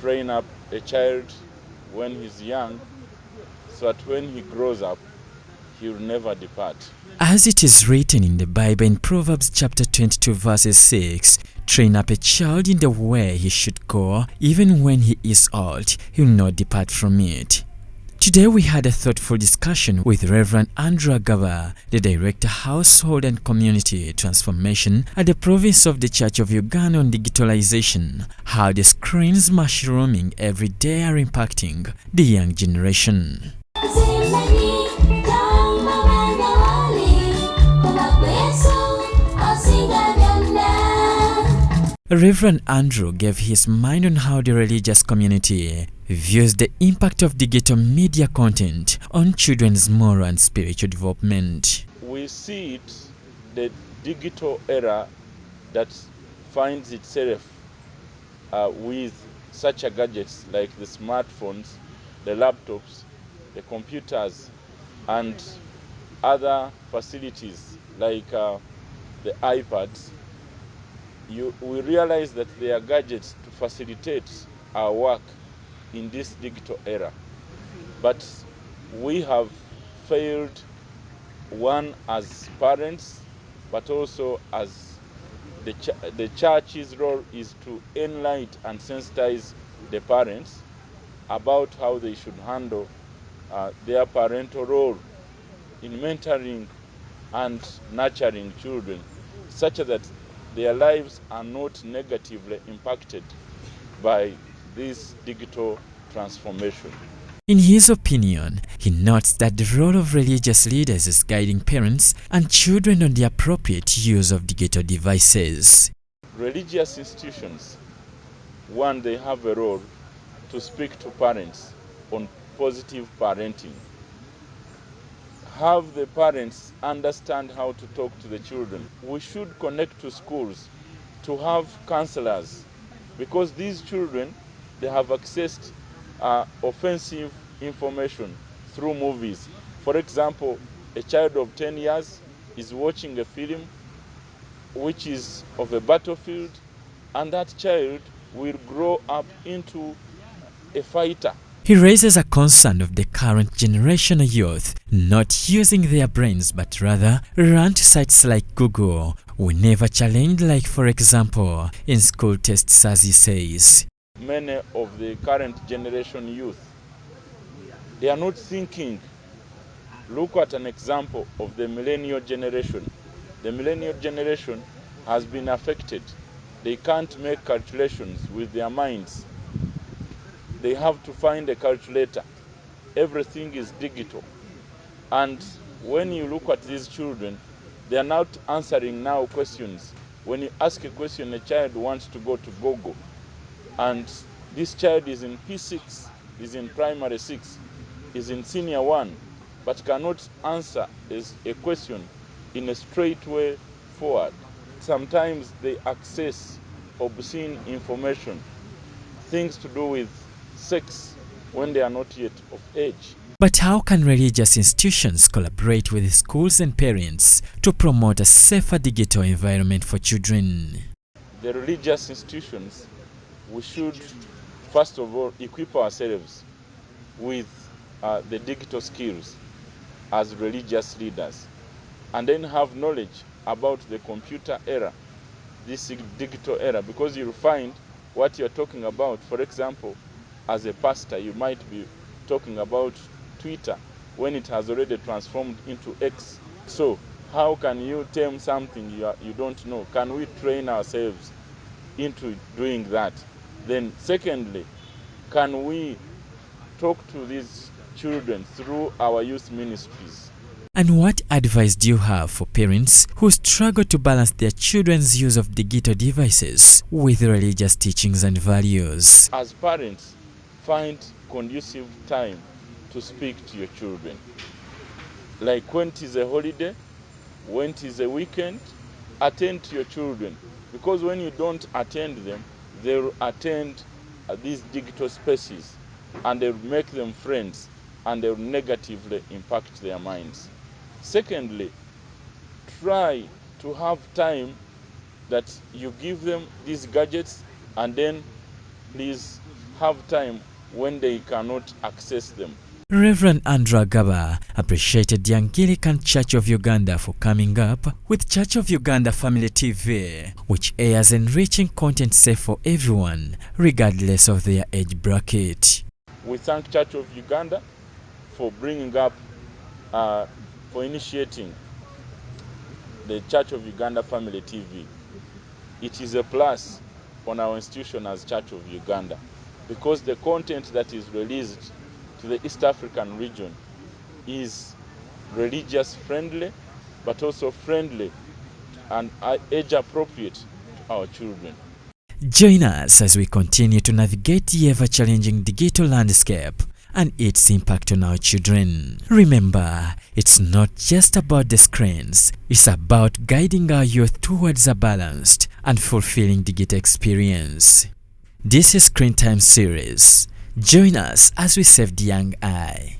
train up a child when he's young so that when he grows up, he will never depart. As it is written in the Bible in Proverbs chapter 22 verses 6, train up a child in the way he should go, even when he is old, he will not depart from it. Today we had a thoughtful discussion with Rev Agaba, the Director Household and Community Transformation at the Province of the Church of Uganda on digitalization, how the screens mushrooming every day are impacting the young generation. Reverend Andrew gave his mind on how the religious community views the impact of digital media content on children's moral and spiritual development. We see it, the digital era that finds itself with such gadgets like the smartphones, the laptops, the computers, and other facilities like the iPads. We realize that they are gadgets to facilitate our work in this digital era. But we have failed, one as parents, but also as the church's role is to enlighten and sensitize the parents about how they should handle their parental role in mentoring and nurturing children, such that their lives are not negatively impacted by this digital transformation. In his opinion, he notes that the role of religious leaders is guiding parents and children on the appropriate use of digital devices. Religious institutions, one, they have a role to speak to parents on positive parenting. Have the parents understand how to talk to the children. We should connect to schools to have counselors, because these children, they have accessed offensive information through movies. For example, a child of 10 years is watching a film which is of a battlefield, and that child will grow up into a fighter. He raises a concern of the current generation of youth not using their brains but rather run to sites like Google whenever challenged, like for example in school tests, as he says. Many of the current generation youth, they are not thinking. Look at an example of the millennial generation. The millennial generation has been affected. They can't make calculations with their minds. They have to find a calculator. Everything is digital. And when you look at these children, they are not answering now questions. When you ask a question, a child wants to go to Google. And this child is in P6, is in primary 6, is in senior 1, but cannot answer a question in a straight way forward. Sometimes they access obscene information, things to do with sex, when they are not yet of age. But how can religious institutions collaborate with schools and parents to promote a safer digital environment for children? The religious institutions, we should first of all equip ourselves with the digital skills as religious leaders, and then have knowledge about the computer era, this digital era, because you'll find what you're talking about. For example, as a pastor, you might be talking about Twitter when it has already transformed into X. So how can you term something you don't know? Can we train ourselves into doing that? Then secondly, can we talk to these children through our youth ministries? And what advice do you have for parents who struggle to balance their children's use of digital devices with religious teachings and values? As parents, find conducive time to speak to your children. Like when it is a holiday, when it is a weekend, attend to your children. Because when you don't attend them, they will attend these digital spaces and they will make them friends and they will negatively impact their minds. Secondly, try to have time that you give them these gadgets, and then please have time when they cannot access them. Reverend Andrew Agaba appreciated the Anglican Church of Uganda for coming up with Church of Uganda Family TV, which airs enriching content safe for everyone, regardless of their age bracket. We thank Church of Uganda for bringing up, for initiating the Church of Uganda Family TV. It is a plus on our institution as Church of Uganda, because the content that is released to the East African region is religious friendly, but also friendly and age appropriate to our children. Join us as we continue to navigate the ever-challenging digital landscape and its impact on our children. Remember, it's not just about the screens, it's about guiding our youth towards a balanced and fulfilling digital experience. This is Screen Time Series. Join us as we save the young eye.